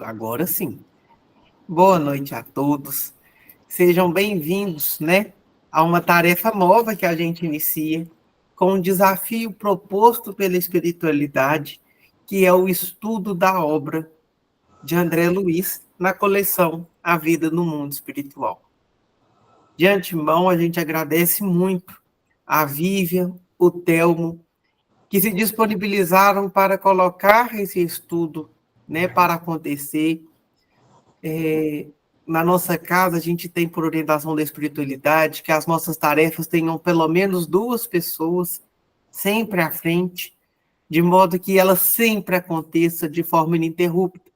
Agora sim. Boa noite a todos. Sejam bem-vindos, a uma tarefa nova que a gente inicia, com um desafio proposto pela espiritualidade, que é o estudo da obra de André Luiz na coleção A Vida no Mundo Espiritual. De antemão, a gente agradece muito a Vivian, o Telmo, que se disponibilizaram para colocar esse estudo, para acontecer. Na nossa casa, a gente tem, por orientação da espiritualidade, que as nossas tarefas tenham pelo menos 2 pessoas sempre à frente, de modo que ela sempre aconteça de forma ininterrupta.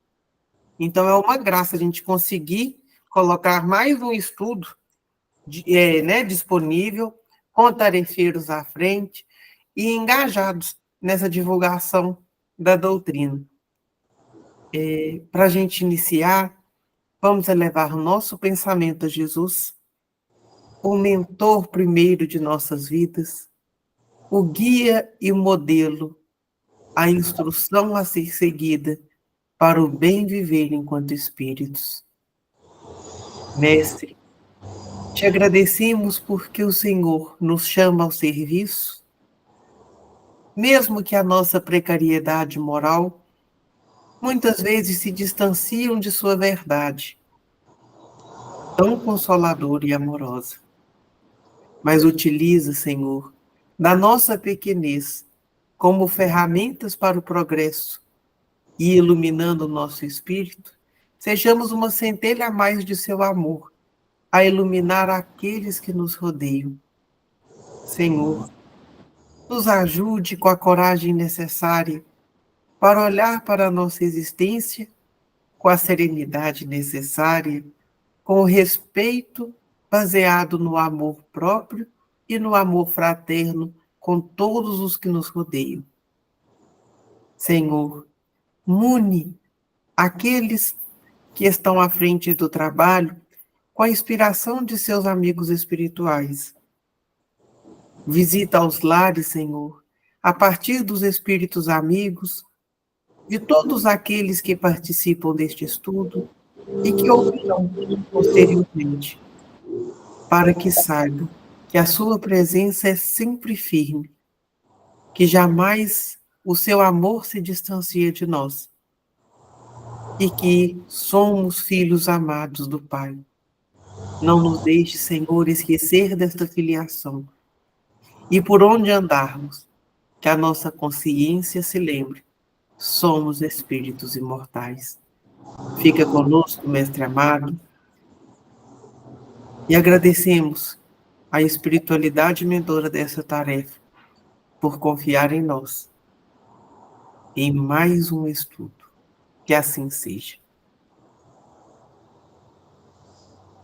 Então, é uma graça a gente conseguir colocar mais um estudo disponível, com tarefeiros à frente e engajados nessa divulgação da doutrina. Para a gente iniciar, vamos elevar o nosso pensamento a Jesus, o mentor primeiro de nossas vidas, o guia e o modelo, a instrução a ser seguida para o bem viver enquanto espíritos. Mestre, te agradecemos porque o Senhor nos chama ao serviço, mesmo que a nossa precariedade moral muitas vezes se distanciam de sua verdade, tão consoladora e amorosa. Mas utiliza, Senhor, da nossa pequenez como ferramentas para o progresso e iluminando o nosso espírito, sejamos uma centelha a mais de seu amor, a iluminar aqueles que nos rodeiam. Senhor, nos ajude com a coragem necessária para olhar para a nossa existência com a serenidade necessária, com o respeito baseado no amor próprio e no amor fraterno com todos os que nos rodeiam. Senhor, mune aqueles que estão à frente do trabalho com a inspiração de seus amigos espirituais. Visita os lares, Senhor, a partir dos espíritos amigos, de todos aqueles que participam deste estudo e que ouvirão posteriormente, para que saibam que a sua presença é sempre firme, que jamais o seu amor se distancia de nós e que somos filhos amados do Pai. Não nos deixe, Senhor, esquecer desta filiação e por onde andarmos, que a nossa consciência se lembre, somos espíritos imortais. Fica conosco, Mestre amado, e agradecemos a espiritualidade mentora dessa tarefa por confiar em nós, em mais um estudo. Que assim seja.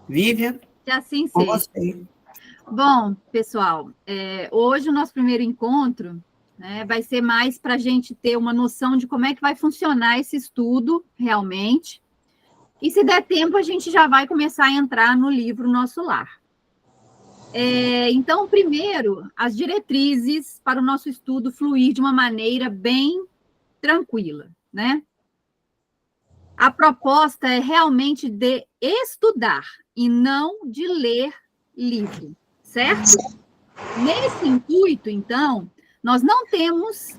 Vivian, que assim com seja. você. Bom, pessoal, hoje o nosso primeiro encontro vai ser mais para a gente ter uma noção de como é que vai funcionar esse estudo realmente. E se der tempo, a gente já vai começar a entrar no livro Nosso Lar. Então, primeiro, as diretrizes para o nosso estudo fluir de uma maneira bem tranquila, né? A proposta é realmente de estudar e não de ler livro, certo? Nesse intuito, então, nós não temos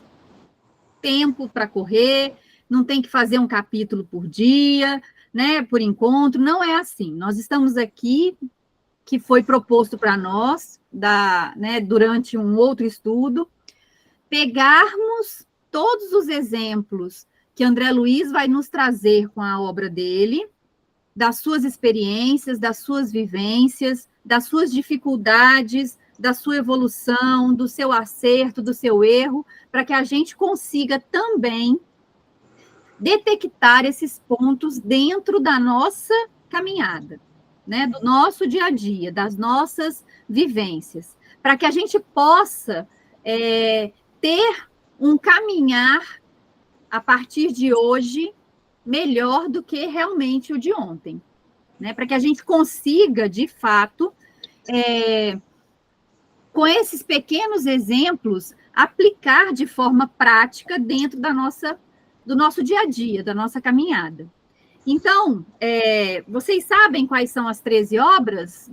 tempo para correr, não tem que fazer um capítulo por dia, né, por encontro, não é assim. Nós estamos aqui, que foi proposto para nós, durante um outro estudo, pegarmos todos os exemplos que André Luiz vai nos trazer com a obra dele, das suas experiências, das suas vivências, das suas dificuldades, da sua evolução, do seu acerto, do seu erro, para que a gente consiga também detectar esses pontos dentro da nossa caminhada, né, do nosso dia a dia, das nossas vivências, para que a gente possa ter um caminhar a partir de hoje melhor do que realmente o de ontem, né, para que a gente consiga, de fato, com esses pequenos exemplos, aplicar de forma prática dentro do nosso dia a dia, da nossa caminhada. Então, vocês sabem quais são as 13 obras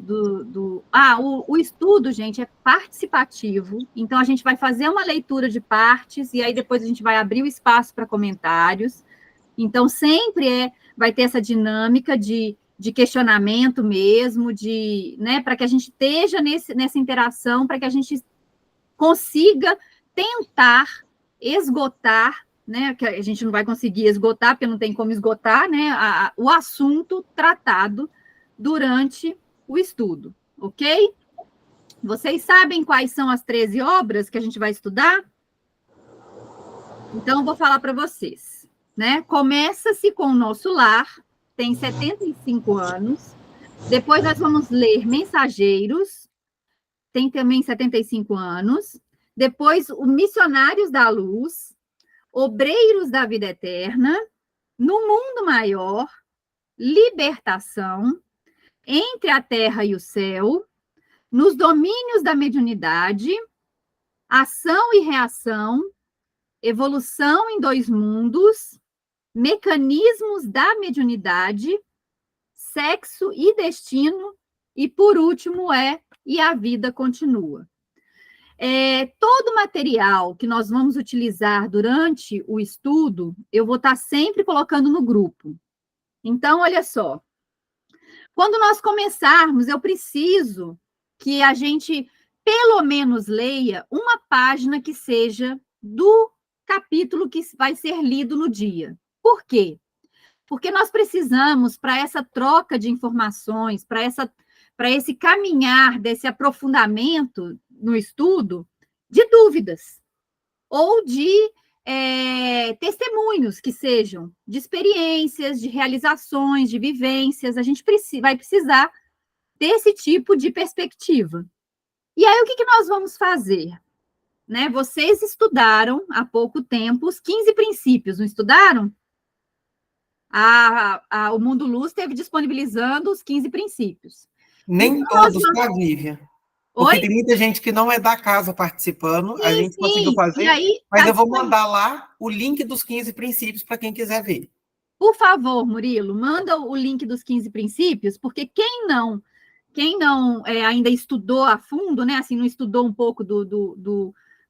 o estudo, gente, é participativo. Então, a gente vai fazer uma leitura de partes e aí depois a gente vai abrir o espaço para comentários. Então, sempre vai ter essa dinâmica de questionamento mesmo, né, para que a gente esteja nessa interação, para que a gente consiga tentar esgotar, né, que a gente não vai conseguir esgotar, porque não tem como esgotar, né, o assunto tratado durante o estudo, ok? Vocês sabem quais são as 13 obras que a gente vai estudar? Então, eu vou falar para vocês, né? Começa-se com o Nosso Lar, tem 75 anos. Depois nós vamos ler Mensageiros, tem também 75 anos. Depois, o Missionários da Luz, Obreiros da Vida Eterna, No Mundo Maior, Libertação, Entre a Terra e o Céu, Nos Domínios da Mediunidade, Ação e Reação, Evolução em Dois Mundos, Mecanismos da Mediunidade, Sexo e Destino, e por último E a Vida Continua. Todo o material que nós vamos utilizar durante o estudo, eu vou estar sempre colocando no grupo. Então, olha só, quando nós começarmos, eu preciso que a gente, pelo menos, leia uma página que seja do capítulo que vai ser lido no dia. Por quê? Porque nós precisamos, para essa troca de informações, para esse caminhar desse aprofundamento no estudo, de dúvidas ou de testemunhos que sejam de experiências, de realizações, de vivências. A gente vai precisar desse tipo de perspectiva. E aí, o que nós vamos fazer? Né? Vocês estudaram há pouco tempo os 15 princípios, não estudaram? O Mundo Luz esteve disponibilizando os 15 princípios. Nem então, todos, tá, Vivian? Porque tem muita gente que não é da casa participando, a gente conseguiu fazer, mas eu vou mandar lá o link dos 15 princípios para quem quiser ver. Por favor, Murilo, manda o link dos 15 princípios, porque quem não ainda estudou a fundo, né, assim, não estudou um pouco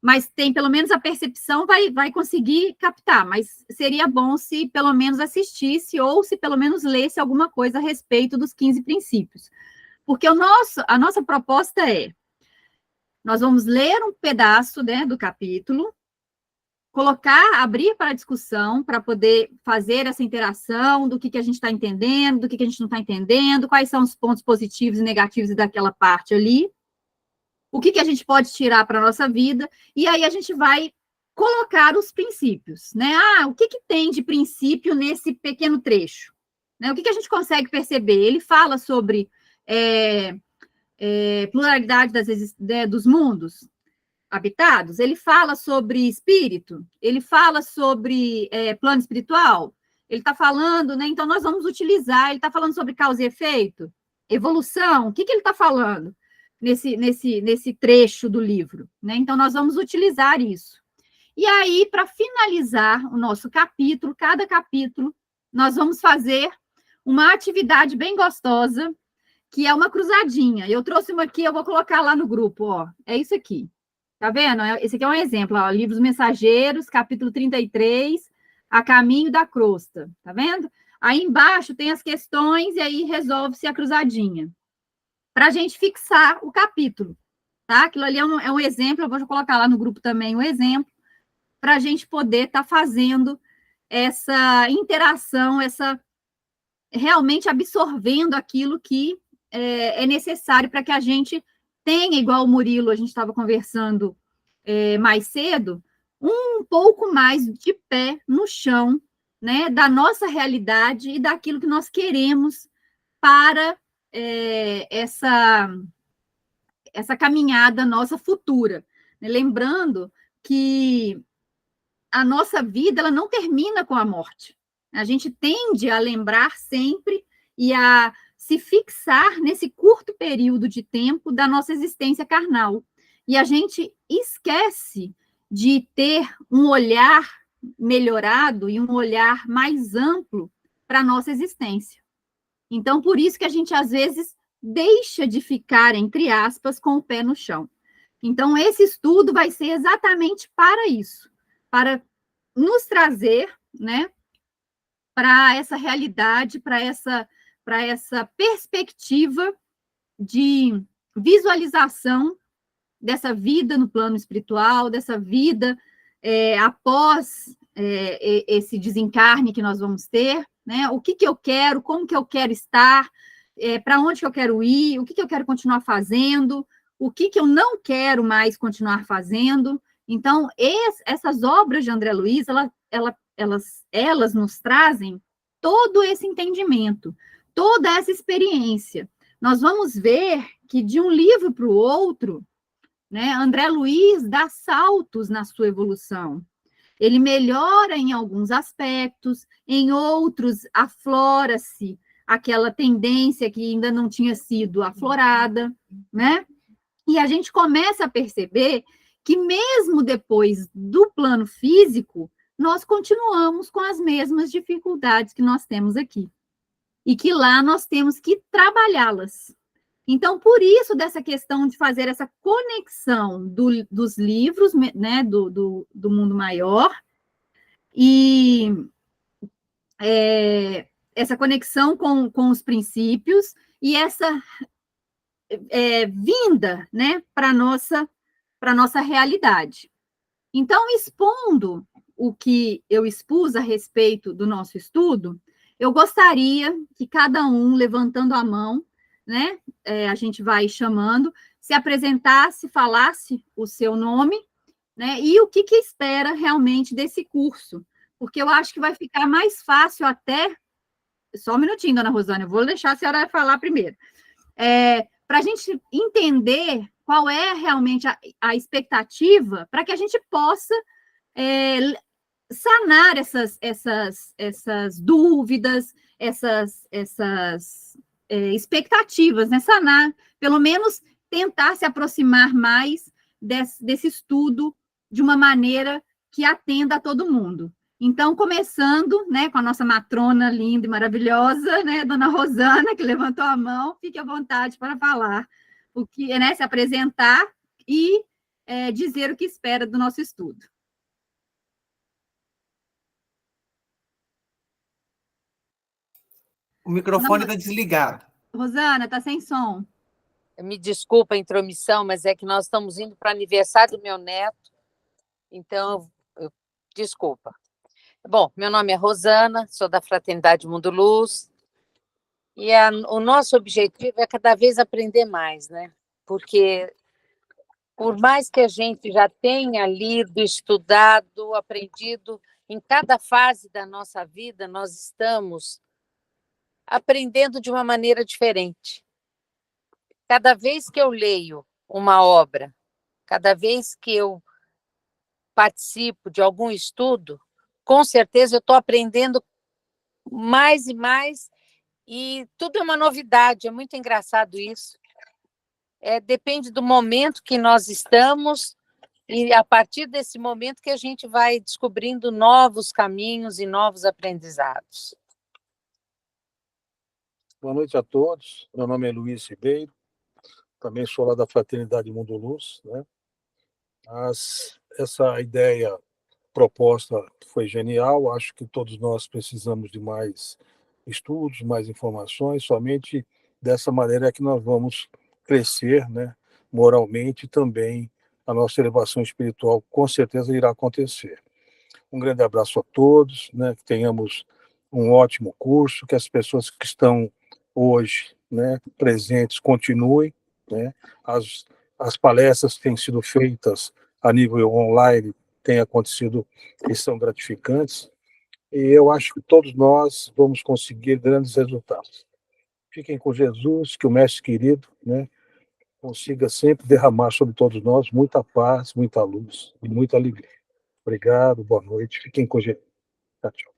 mas tem pelo menos a percepção, vai conseguir captar, mas seria bom se pelo menos assistisse ou se pelo menos lesse alguma coisa a respeito dos 15 princípios. Porque a nossa proposta nós vamos ler um pedaço, né, do capítulo, abrir para a discussão, para poder fazer essa interação do que a gente está entendendo, do que a gente não está entendendo, quais são os pontos positivos e negativos daquela parte ali, o que a gente pode tirar para a nossa vida, e aí a gente vai colocar os princípios, né? O que tem de princípio nesse pequeno trecho? Né? O que a gente consegue perceber? Ele fala sobre pluralidade dos mundos habitados, ele fala sobre espírito, ele fala sobre plano espiritual, ele está falando, né? Então, nós vamos utilizar, ele está falando sobre causa e efeito, evolução, o que ele está falando nesse trecho do livro, né? Então, nós vamos utilizar isso. E aí, para finalizar o nosso capítulo, cada capítulo, nós vamos fazer uma atividade bem gostosa, que é uma cruzadinha. Eu trouxe uma aqui, eu vou colocar lá no grupo, ó. É isso aqui. Tá vendo? Esse aqui é um exemplo, ó. Livros Mensageiros, capítulo 33, A Caminho da Crosta. Tá vendo? Aí embaixo tem as questões e aí resolve-se a cruzadinha. Para a gente fixar o capítulo, tá? Aquilo ali é um exemplo, eu vou colocar lá no grupo também um exemplo, para a gente poder estar fazendo essa interação, realmente absorvendo aquilo que é necessário para que a gente tenha, igual o Murilo, a gente estava conversando mais cedo, um pouco mais de pé no chão, né, da nossa realidade e daquilo que nós queremos para essa caminhada nossa futura. Lembrando que a nossa vida ela não termina com a morte. A gente tende a lembrar sempre e a se fixar nesse curto período de tempo da nossa existência carnal. E a gente esquece de ter um olhar melhorado e um olhar mais amplo para a nossa existência. Então, por isso que a gente, às vezes, deixa de ficar, entre aspas, com o pé no chão. Então, esse estudo vai ser exatamente para isso, para nos trazer, né, para essa realidade, para essa perspectiva de visualização dessa vida no plano espiritual, dessa vida após esse desencarne que nós vamos ter, né? O que eu quero, como que eu quero estar, para onde que eu quero ir, o que eu quero continuar fazendo, o que eu não quero mais continuar fazendo. Então, essas obras de André Luiz, elas nos trazem todo esse entendimento, toda essa experiência. Nós vamos ver que de um livro para o outro, né, André Luiz dá saltos na sua evolução. Ele melhora em alguns aspectos, em outros aflora-se aquela tendência que ainda não tinha sido aflorada, né? E a gente começa a perceber que mesmo depois do plano físico, nós continuamos com as mesmas dificuldades que nós temos aqui. E que lá nós temos que trabalhá-las. Então, por isso, dessa questão de fazer essa conexão dos livros, né, do mundo maior, e essa conexão com os princípios, e essa vinda, né, para a nossa realidade. Então, expondo o que eu expus a respeito do nosso estudo, eu gostaria que cada um, levantando a mão, né, a gente vai chamando, se apresentasse, falasse o seu nome, né, e o que espera realmente desse curso, porque eu acho que vai ficar mais fácil até... Só um minutinho, dona Rosânia, eu vou deixar a senhora falar primeiro. Para a gente entender qual é realmente a expectativa, para que a gente possa sanar essas dúvidas, essas expectativas, né? Sanar, pelo menos tentar se aproximar mais desse estudo de uma maneira que atenda a todo mundo. Então, começando, né, com a nossa matrona linda e maravilhosa, né, dona Rosana, que levantou a mão, fique à vontade para falar o que, né, se apresentar e dizer o que espera do nosso estudo. O microfone está desligado. Rosana, está sem som. Me desculpa a intromissão, mas é que nós estamos indo para o aniversário do meu neto, então, desculpa. Bom, meu nome é Rosana, sou da Fraternidade Mundo Luz, e o nosso objetivo é cada vez aprender mais, né? Porque, por mais que a gente já tenha lido, estudado, aprendido, em cada fase da nossa vida, nós estamos aprendendo de uma maneira diferente. Cada vez que eu leio uma obra, cada vez que eu participo de algum estudo, com certeza eu estou aprendendo mais e mais, e tudo é uma novidade, é muito engraçado isso. Depende do momento que nós estamos, e a partir desse momento que a gente vai descobrindo novos caminhos e novos aprendizados. Boa noite a todos, meu nome é Luiz Ribeiro, também sou lá da Fraternidade Mundo Luz, né? Essa ideia proposta foi genial, acho que todos nós precisamos de mais estudos, mais informações, somente dessa maneira é que nós vamos crescer, né, moralmente, e também a nossa elevação espiritual com certeza irá acontecer. Um grande abraço a todos, né, que tenhamos um ótimo curso, que as pessoas que estão hoje, né, presentes continuem, né, as palestras que têm sido feitas a nível online têm acontecido e são gratificantes, e eu acho que todos nós vamos conseguir grandes resultados. Fiquem com Jesus, que o Mestre querido, né, consiga sempre derramar sobre todos nós muita paz, muita luz e muita alegria. Obrigado, boa noite, fiquem com Jesus. Tchau.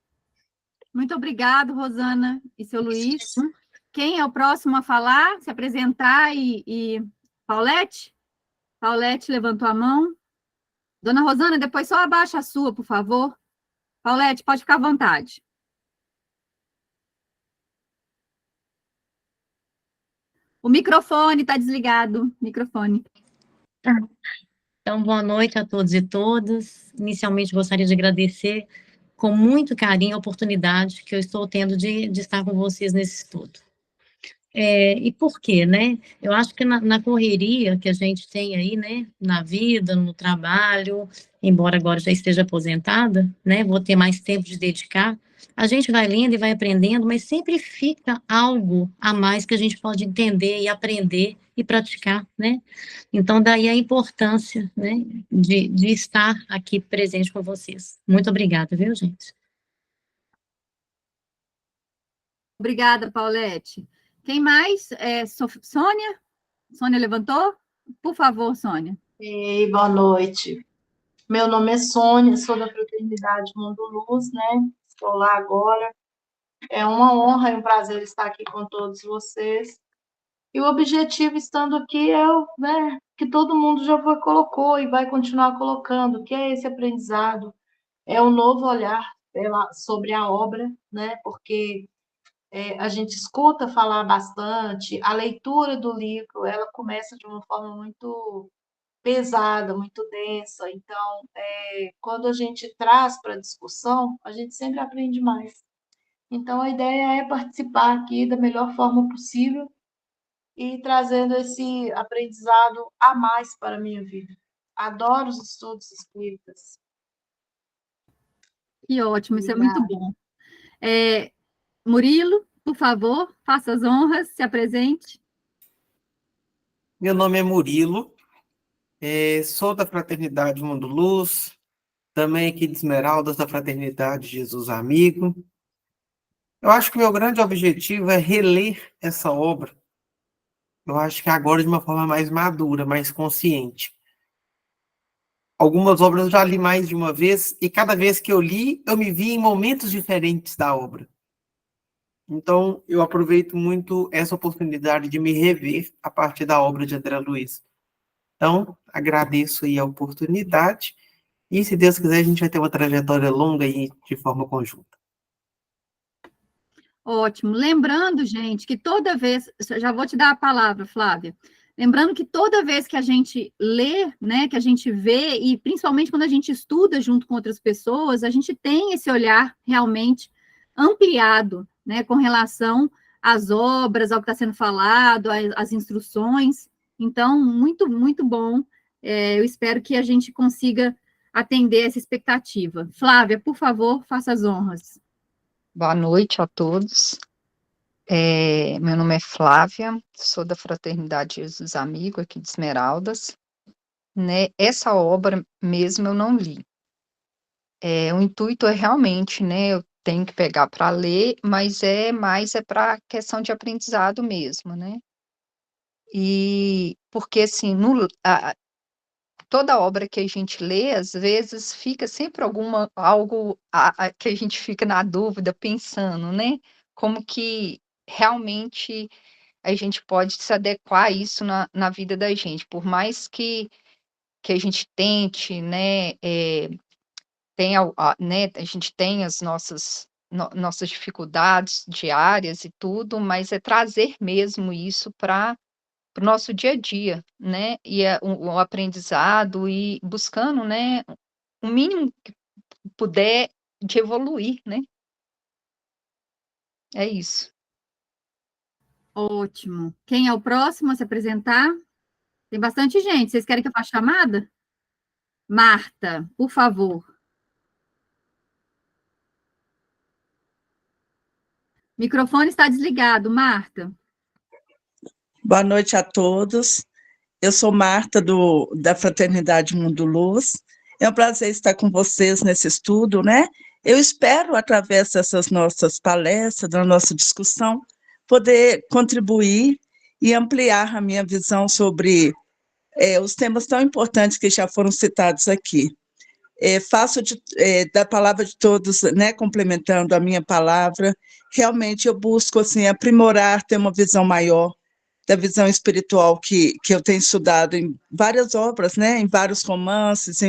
Muito obrigado, Rosana e seu Luiz. Quem é o próximo a falar, se apresentar e... Paulette? Paulette levantou a mão. Dona Rosana, depois só abaixa a sua, por favor. Paulette, pode ficar à vontade. O microfone está desligado. Microfone. Então, boa noite a todos e todas. Inicialmente, gostaria de agradecer com muito carinho a oportunidade que eu estou tendo de estar com vocês nesse estudo. E por quê, né? Eu acho que na correria que a gente tem aí, né, na vida, no trabalho, embora agora já esteja aposentada, né, vou ter mais tempo de dedicar, a gente vai lendo e vai aprendendo, mas sempre fica algo a mais que a gente pode entender e aprender e praticar, né? Então, daí a importância, né, de estar aqui presente com vocês. Muito obrigada, viu, gente? Obrigada, Paulette. Quem mais? Sônia? Sônia levantou? Por favor, Sônia. Ei, boa noite. Meu nome é Sônia, sou da Fraternidade Mundo Luz, né? Estou lá agora. É uma honra e um prazer estar aqui com todos vocês. E o objetivo estando aqui é, né, que todo mundo já colocou e vai continuar colocando, que é esse aprendizado, é um novo olhar sobre a obra, né? Porque a gente escuta falar bastante, a leitura do livro, ela começa de uma forma muito pesada, muito densa. Então, quando a gente traz para a discussão, a gente sempre aprende mais. Então, a ideia é participar aqui da melhor forma possível e trazendo esse aprendizado a mais para a minha vida. Adoro os estudos espíritas. Que ótimo, isso é muito bom. Murilo, por favor, faça as honras, se apresente. Meu nome é Murilo, sou da Fraternidade Mundo Luz, também aqui de Esmeraldas, da Fraternidade Jesus Amigo. Eu acho que o meu grande objetivo é reler essa obra. Eu acho que agora de uma forma mais madura, mais consciente. Algumas obras eu já li mais de uma vez, e cada vez que eu li, eu me vi em momentos diferentes da obra. Então, eu aproveito muito essa oportunidade de me rever a partir da obra de André Luiz. Então, agradeço aí a oportunidade, e se Deus quiser, a gente vai ter uma trajetória longa aí de forma conjunta. Ótimo. Lembrando, gente, que toda vez, já vou te dar a palavra, Flávia. Lembrando que toda vez que a gente lê, né, que a gente vê, e principalmente quando a gente estuda junto com outras pessoas, a gente tem esse olhar realmente ampliado, né, com relação às obras, ao que está sendo falado, às instruções. Então, muito, muito bom. Eu espero que a gente consiga atender essa expectativa. Flávia, por favor, faça as honras. Boa noite a todos. Meu nome é Flávia, sou da Fraternidade Jesus Amigo, aqui de Esmeraldas. Né, essa obra mesmo eu não li. O intuito é realmente, né, eu tenho que pegar para ler, mas mais para questão de aprendizado mesmo, né? E porque assim, toda obra que a gente lê, às vezes fica sempre algo que a gente fica na dúvida, pensando, né? Como que realmente a gente pode se adequar a isso na vida da gente, por mais que a gente tente, né, né, a gente tem as nossas dificuldades diárias e tudo, mas é trazer mesmo isso para o nosso dia a dia, né, e o aprendizado e buscando, né, o mínimo que puder de evoluir, né. É isso. Ótimo. Quem é o próximo a se apresentar? Tem bastante gente. Vocês querem que eu faça chamada? Marta, por favor. Microfone está desligado, Marta. Boa noite a todos. Eu sou Marta, da Fraternidade Mundo Luz. É um prazer estar com vocês nesse estudo, né? Eu espero, através dessas nossas palestras, da nossa discussão, poder contribuir e ampliar a minha visão sobre os temas tão importantes que já foram citados aqui. Faço da palavra de todos, né, complementando a minha palavra, realmente eu busco assim, aprimorar, ter uma visão maior da visão espiritual que eu tenho estudado em várias obras, né, em vários romances,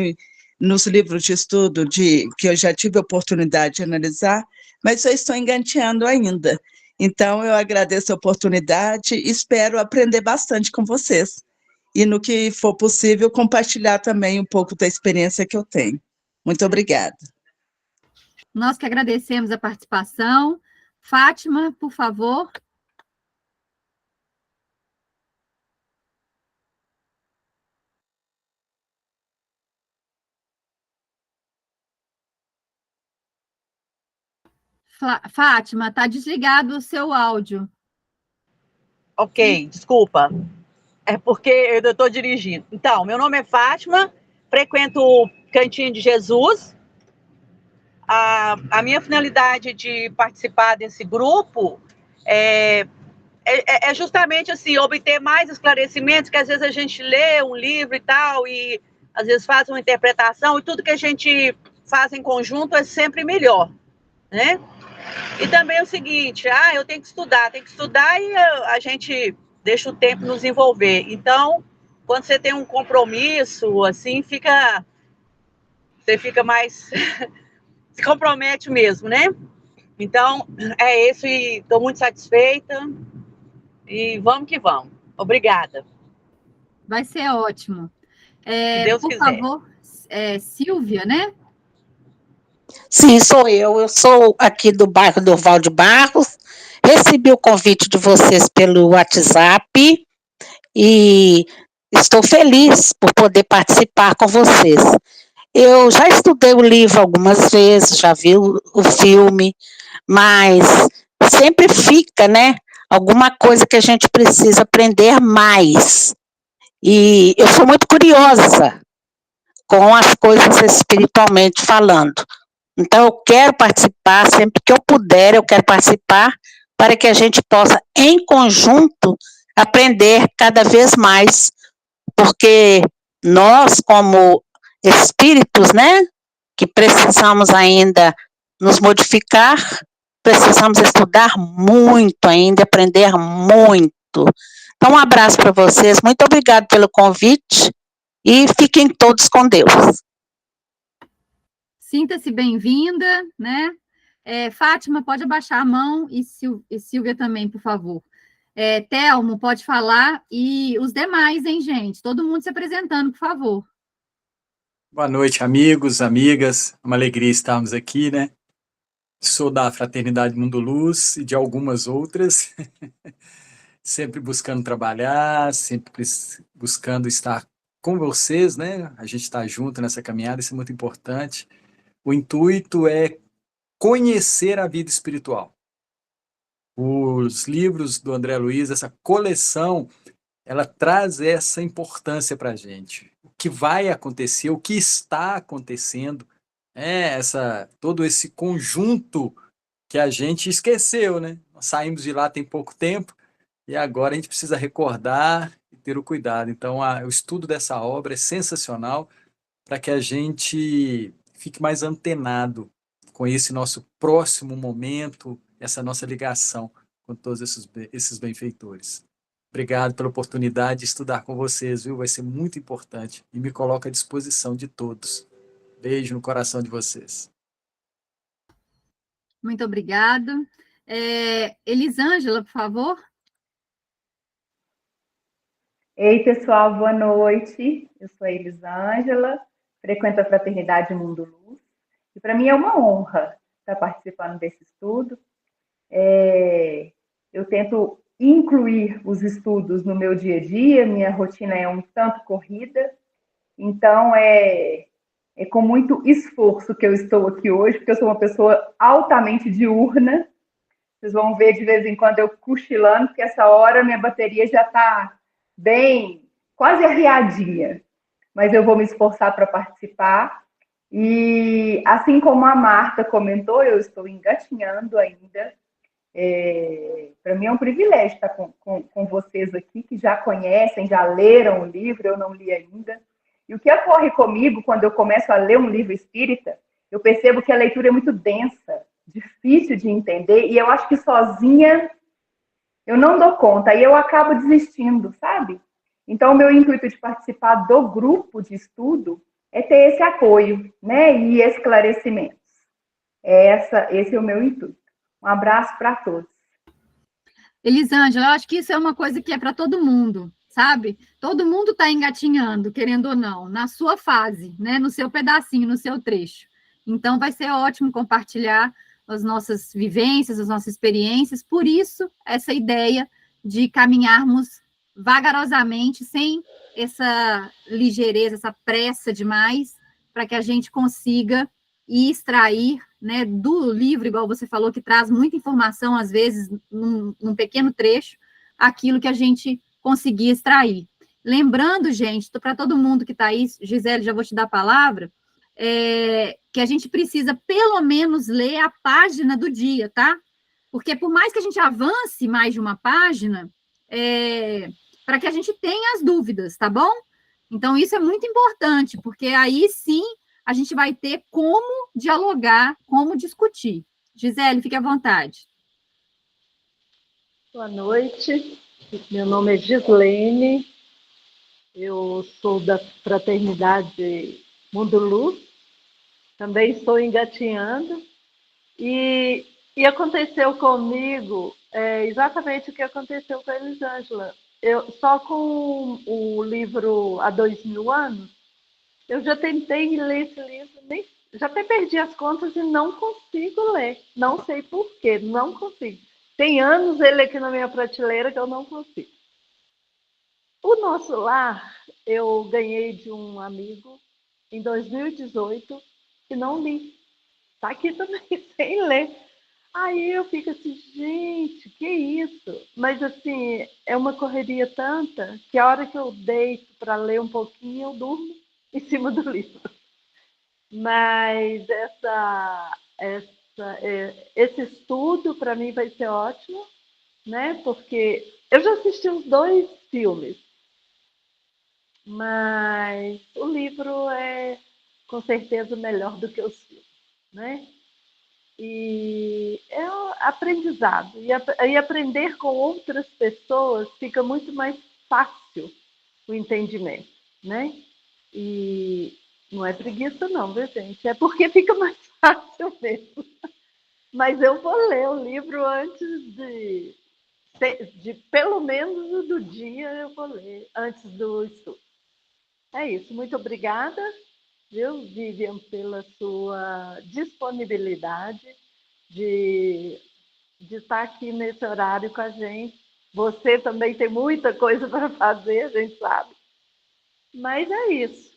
nos livros de estudo que eu já tive a oportunidade de analisar, mas eu estou engateando ainda. Então, eu agradeço a oportunidade, espero aprender bastante com vocês. E, no que for possível, compartilhar também um pouco da experiência que eu tenho. Muito obrigada. Nós que agradecemos a participação. Fátima, por favor. Fátima, está desligado o seu áudio. Ok, desculpa. É porque eu estou dirigindo. Então, meu nome é Fátima, frequento o Cantinho de Jesus. A minha finalidade de participar desse grupo é justamente assim, obter mais esclarecimentos, que às vezes a gente lê um livro e tal, e às vezes faz uma interpretação, e tudo que a gente faz em conjunto é sempre melhor, né? E também é o seguinte, eu tenho que estudar e a gente deixa o tempo nos envolver. Então, quando você tem um compromisso, assim, você fica mais, se compromete mesmo, né? Então, é isso, e estou muito satisfeita, e vamos que vamos. Obrigada. Vai ser ótimo. Se Deus por quiser. favor, Silvia, né? Sim, sou eu. Eu sou aqui do bairro Durval de Barros. Recebi o convite de vocês pelo WhatsApp e estou feliz por poder participar com vocês. Eu já estudei o livro algumas vezes, já vi o filme, mas sempre fica, né, alguma coisa que a gente precisa aprender mais. E eu sou muito curiosa com as coisas espiritualmente falando. Então, eu quero participar, sempre que eu puder, eu quero participar, para que a gente possa, em conjunto, aprender cada vez mais, porque nós, como espíritos, né, que precisamos ainda nos modificar, precisamos estudar muito ainda, aprender muito. Então, um abraço para vocês, muito obrigado pelo convite, e fiquem todos com Deus. Sinta-se bem-vinda, né? Fátima, pode abaixar a mão e Silvia também, por favor. Telmo, pode falar e os demais, hein, gente? Todo mundo se apresentando, por favor. Boa noite, amigos, amigas. É uma alegria estarmos aqui, né? Sou da Fraternidade Mundo Luz e de algumas outras, sempre buscando trabalhar, sempre buscando estar com vocês, né? A gente está junto nessa caminhada, isso é muito importante. O intuito é conhecer a vida espiritual. Os livros do André Luiz, essa coleção, ela traz essa importância para a gente. O que vai acontecer, o que está acontecendo, todo esse conjunto que a gente esqueceu, né? Nós saímos de lá tem pouco tempo e agora a gente precisa recordar e ter o cuidado. Então, o estudo dessa obra é sensacional para que a gente fique mais antenado com esse nosso próximo momento, essa nossa ligação com todos esses benfeitores. Obrigado pela oportunidade de estudar com vocês, viu? Vai ser muito importante e me coloco à disposição de todos. Beijo no coração de vocês. Muito obrigada. Elisângela, por favor. Ei, pessoal, boa noite. Eu sou a Elisângela, frequento a Fraternidade Mundo Luz. E para mim é uma honra estar participando desse estudo. Eu tento incluir os estudos no meu dia a dia, minha rotina é um tanto corrida, então é com muito esforço que eu estou aqui hoje, porque eu sou uma pessoa altamente diurna. Vocês vão ver de vez em quando eu cochilando, porque essa hora minha bateria já está bem, quase arriadinha, mas eu vou me esforçar para participar. E assim como a Marta comentou, eu estou engatinhando ainda. Para mim é um privilégio estar com vocês aqui, que já conhecem, já leram o livro, eu não li ainda. E o que ocorre comigo quando eu começo a ler um livro espírita, eu percebo que a leitura é muito densa, difícil de entender, e eu acho que sozinha eu não dou conta, e eu acabo desistindo, sabe? Então, o meu intuito de participar do grupo de estudo é ter esse apoio, né? E esclarecimentos. Esse é o meu intuito. Um abraço para todos. Elisângela, eu acho que isso é uma coisa que é para todo mundo, sabe? Todo mundo está engatinhando, querendo ou não, na sua fase, né? No seu pedacinho, no seu trecho. Então, vai ser ótimo compartilhar as nossas vivências, as nossas experiências. Por isso, essa ideia de caminharmos vagarosamente, sem essa ligeireza, essa pressa demais, para que a gente consiga extrair, né, do livro, igual você falou, que traz muita informação, às vezes, num pequeno trecho, aquilo que a gente conseguir extrair. Lembrando, gente, para todo mundo que está aí, Gisele, já vou te dar a palavra, que a gente precisa, pelo menos, ler a página do dia, tá? Porque, por mais que a gente avance mais de uma página, para que a gente tenha as dúvidas, tá bom? Então, isso é muito importante, porque aí, sim, a gente vai ter como dialogar, como discutir. Gisele, fique à vontade. Boa noite, meu nome é Gislene, eu sou da Fraternidade Mundo Luz, também estou engatinhando, e aconteceu comigo exatamente o que aconteceu com a Elisângela. Só com o livro Há 2000 Anos, eu já tentei ler esse livro, já até perdi as contas e não consigo ler. Não sei por quê, não consigo. Tem anos ele aqui na minha prateleira que eu não consigo. O Nosso Lar, eu ganhei de um amigo em 2018 e não li. Está aqui também, sem ler. Aí eu fico assim, gente, que isso? Mas assim, é uma correria tanta que a hora que eu deito para ler um pouquinho, eu durmo em cima do livro. Mas esse estudo para mim vai ser ótimo, né? Porque eu já assisti os 2 filmes, mas o livro é com certeza melhor do que os filmes, né? E é um aprendizado, e aprender com outras pessoas fica muito mais fácil o entendimento, né? E não é preguiça não, viu, gente? É porque fica mais fácil mesmo. Mas eu vou ler o livro antes de pelo menos do dia eu vou ler, antes do estudo. É isso, muito obrigada, viu, Vivian, pela sua disponibilidade de estar aqui nesse horário com a gente. Você também tem muita coisa para fazer, a gente sabe. Mas é isso.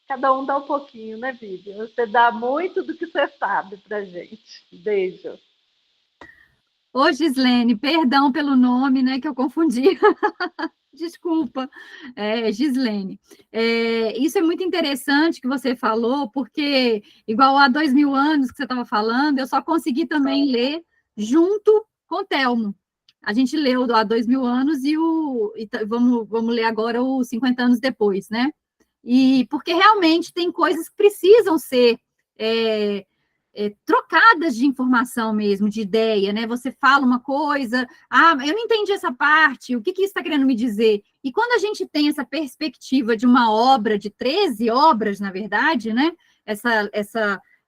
Cada um dá um pouquinho, né, Vivian? Você dá muito do que você sabe para a gente. Beijo. Ô, Gislene, perdão pelo nome, né, que eu confundi. Desculpa, Gislene. Isso é muito interessante que você falou, porque, igual há 2000 anos que você estava falando, eu só consegui também ler junto com o Telmo. A gente leu há 2000 anos e vamos ler agora os 50 anos depois, né? E porque realmente tem coisas que precisam ser trocadas de informação mesmo, de ideia, né? Você fala uma coisa, eu não entendi essa parte, o que isso está querendo me dizer? E quando a gente tem essa perspectiva de uma obra, de 13 obras, na verdade, né?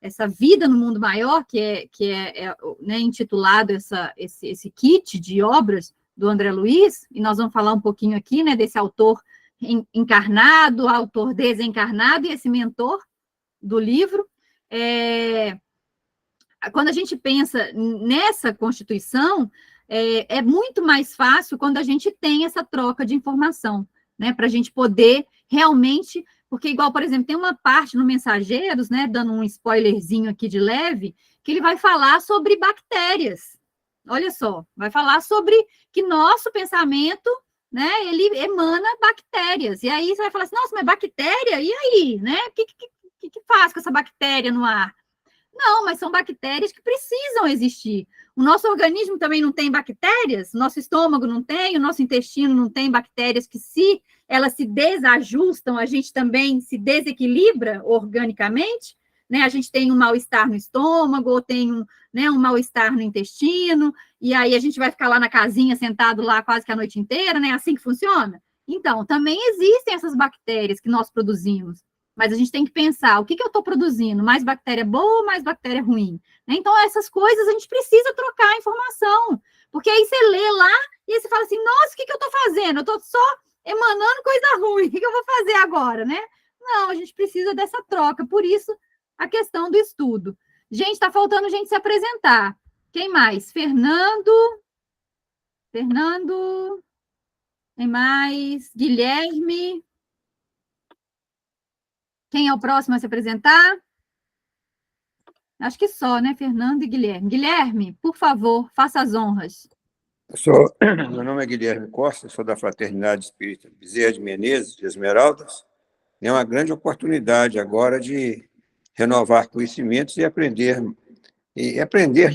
Essa vida no mundo maior, que é né, intitulado esse kit de obras do André Luiz, e nós vamos falar um pouquinho aqui, né, desse autor encarnado, autor desencarnado e esse mentor do livro. Quando a gente pensa nessa Constituição, é muito mais fácil quando a gente tem essa troca de informação, né, para a gente poder realmente, porque igual, por exemplo, tem uma parte no Mensageiros, né, dando um spoilerzinho aqui de leve, que ele vai falar sobre bactérias. Olha só, vai falar sobre que nosso pensamento, né, ele emana bactérias. E aí você vai falar assim, nossa, mas bactéria? E aí, né? O que faz com essa bactéria no ar? Não, mas são bactérias que precisam existir. O nosso organismo também não tem bactérias, o nosso estômago não tem, o nosso intestino não tem bactérias que, se elas se desajustam, a gente também se desequilibra organicamente, né? A gente tem um mal-estar no estômago, ou tem um mal-estar no intestino, e aí a gente vai ficar lá na casinha, sentado lá quase que a noite inteira, né? É assim que funciona? Então, também existem essas bactérias que nós produzimos. mas a gente tem que pensar, o que eu estou produzindo? Mais bactéria boa ou mais bactéria ruim? Né? Então, essas coisas a gente precisa trocar informação, porque aí você lê lá e aí você fala assim, nossa, o que eu estou fazendo? Eu estou só emanando coisa ruim, o que eu vou fazer agora, né? Não, a gente precisa dessa troca, por isso a questão do estudo. Gente, está faltando gente se apresentar. Quem mais? Fernando, quem mais? Guilherme. Quem é o próximo a se apresentar? Acho que só, né? Fernando e Guilherme. Guilherme, por favor, faça as honras. Meu nome é Guilherme Costa, sou da Fraternidade Espírita Bezerra de Menezes, de Esmeraldas. É uma grande oportunidade agora de renovar conhecimentos e aprender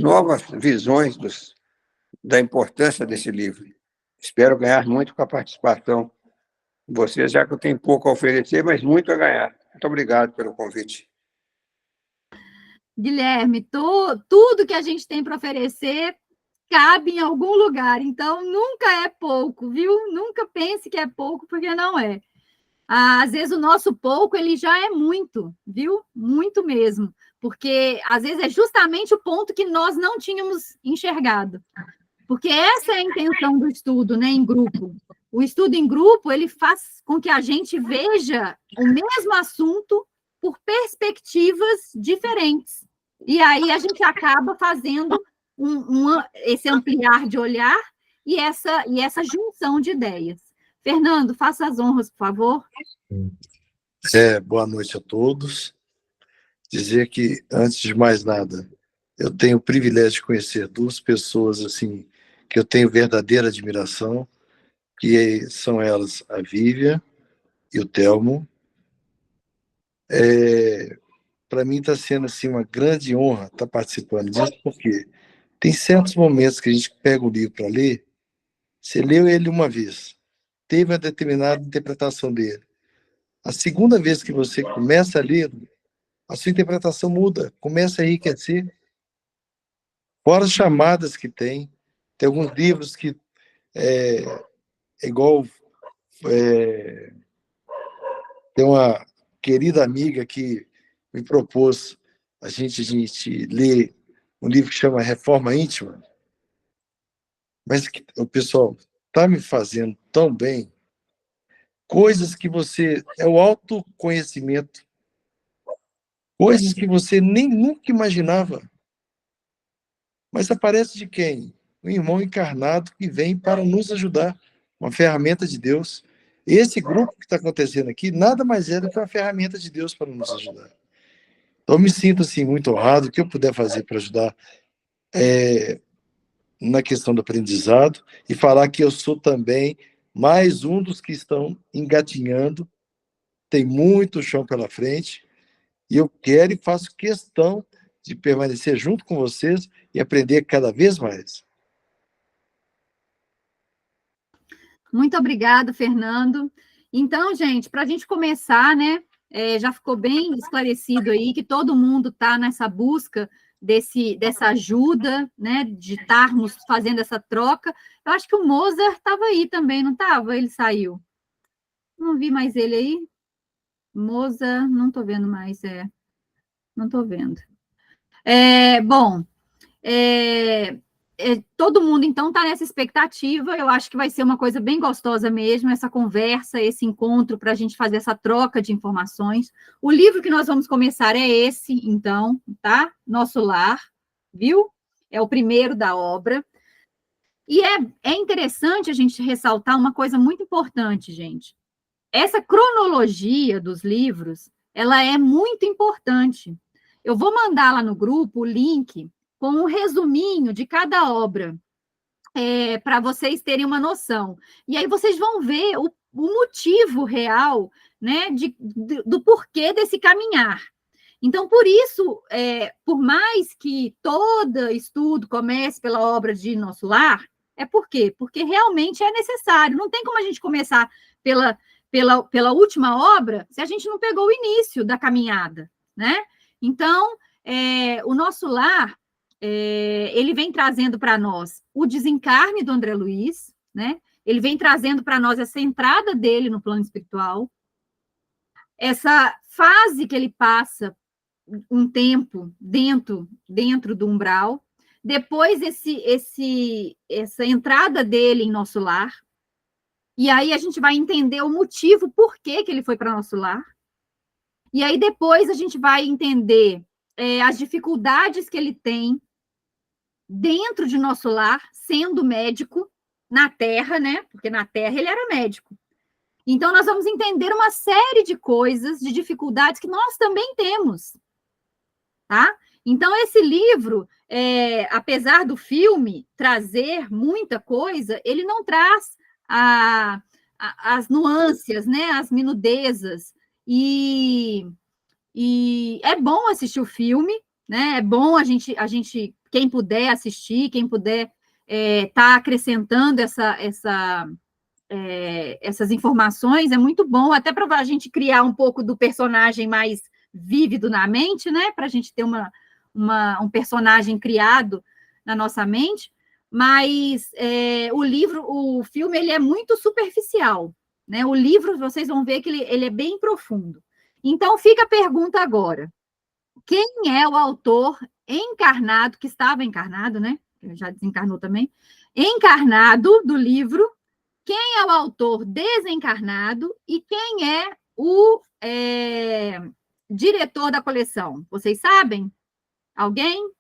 novas visões da importância desse livro. Espero ganhar muito com a participação de vocês, já que eu tenho pouco a oferecer, mas muito a ganhar. Muito obrigado pelo convite. Guilherme, tudo que a gente tem para oferecer cabe em algum lugar, então nunca é pouco, viu? Nunca pense que é pouco, porque não é. Às vezes o nosso pouco, ele já é muito, viu? Muito mesmo, porque às vezes é justamente o ponto que nós não tínhamos enxergado. Porque essa é a intenção do estudo, né, em grupo. O estudo em grupo, ele faz com que a gente veja o mesmo assunto por perspectivas diferentes. E aí a gente acaba fazendo esse ampliar de olhar e essa junção de ideias. Fernando, faça as honras, por favor. Boa noite a todos. Dizer que, antes de mais nada, eu tenho o privilégio de conhecer duas pessoas assim que eu tenho verdadeira admiração, que são elas a Vívia e o Telmo. Para mim está sendo assim, uma grande honra estar participando disso, porque tem certos momentos que a gente pega o livro para ler, você leu ele uma vez, teve uma determinada interpretação dele. A segunda vez que você começa a ler, a sua interpretação muda, começa a enriquecer. Fora as chamadas que tem alguns livros que tem uma querida amiga que me propôs a gente ler um livro que chama Reforma Íntima, mas que o pessoal está me fazendo tão bem, coisas que é o autoconhecimento, coisas que você nem nunca imaginava, mas aparece de quem? Um irmão encarnado que vem para nos ajudar, uma ferramenta de Deus. Esse grupo que está acontecendo aqui nada mais é do que uma ferramenta de Deus para nos ajudar. Então, eu me sinto assim, muito honrado. O que eu puder fazer para ajudar na questão do aprendizado e falar que eu sou também mais um dos que estão engatinhando, tem muito chão pela frente, e eu quero e faço questão de permanecer junto com vocês e aprender cada vez mais. Muito obrigado, Fernando. Então, gente, para a gente começar, né, já ficou bem esclarecido aí que todo mundo está nessa busca dessa ajuda, né, de estarmos fazendo essa troca. Eu acho que o Mozart estava aí também, não estava? Ele saiu. Não vi mais ele aí. Mozart, não estou vendo mais, não estou vendo. Bom, todo mundo, então, está nessa expectativa. Eu acho que vai ser uma coisa bem gostosa mesmo, essa conversa, esse encontro, para a gente fazer essa troca de informações. O livro que nós vamos começar é esse, então, tá? Nosso Lar, viu? É o primeiro da obra. E é interessante a gente ressaltar uma coisa muito importante, gente. Essa cronologia dos livros, ela é muito importante. Eu vou mandar lá no grupo o link com um resuminho de cada obra, para vocês terem uma noção. E aí vocês vão ver o motivo real, né, do porquê desse caminhar. Então, por isso, por mais que todo estudo comece pela obra de Nosso Lar, por quê? Porque realmente é necessário. Não tem como a gente começar pela última obra se a gente não pegou o início da caminhada, né? Então, o Nosso Lar, ele vem trazendo para nós o desencarne do André Luiz, né? Ele vem trazendo para nós essa entrada dele no plano espiritual, essa fase que ele passa um tempo dentro do umbral, depois essa entrada dele em nosso lar, e aí a gente vai entender o motivo por que ele foi para nosso lar, e aí depois a gente vai entender as dificuldades que ele tem dentro de nosso lar, sendo médico na Terra, né? Porque na Terra ele era médico. Então, nós vamos entender uma série de coisas, de dificuldades que nós também temos, tá? Então, esse livro, apesar do filme trazer muita coisa, ele não traz as nuances, né? As minudezas. E é bom assistir o filme, né? É bom a gente quem puder assistir, quem puder tá acrescentando essas informações, é muito bom, até para a gente criar um pouco do personagem mais vívido na mente, né? Para a gente ter um personagem criado na nossa mente, mas o filme, ele é muito superficial, né? O livro, vocês vão ver que ele é bem profundo. Então, fica a pergunta agora. Quem é o autor encarnado, que estava encarnado, né? Ele já desencarnou também. Encarnado do livro. Quem é o autor desencarnado e quem é o diretor da coleção? Vocês sabem? Alguém?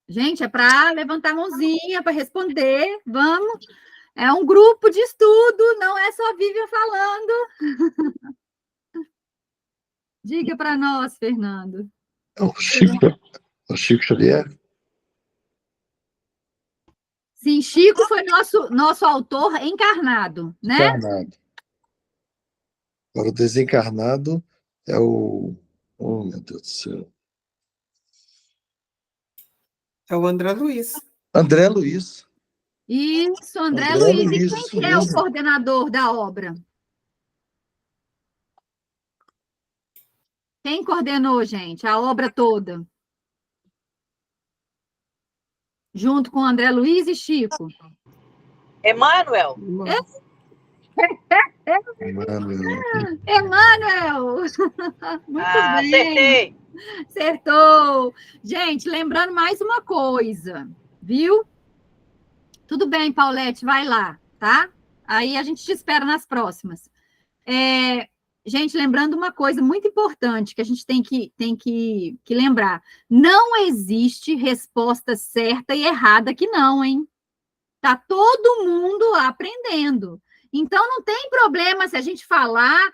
Gente, é para levantar a mãozinha, para responder. Vamos. É um grupo de estudo, não é só Vivian falando. Diga para nós, Fernando. O Chico Xavier. Sim, Chico foi nosso autor encarnado, né? Encarnado. Agora, o desencarnado é o... Oh, meu Deus do céu. É o André Luiz. André Luiz. Isso, André Luiz. E quem que é o coordenador da obra? Quem coordenou, gente, a obra toda? Junto com André Luiz e Chico. Emmanuel. Emmanuel! Muito bem. Acertei. Acertou. Gente, lembrando mais uma coisa, viu? Tudo bem, Paulette, vai lá, tá? Aí a gente te espera nas próximas. Gente, lembrando uma coisa muito importante que a gente tem que lembrar. Não existe resposta certa e errada aqui não, hein? Tá todo mundo aprendendo. Então, não tem problema se a gente falar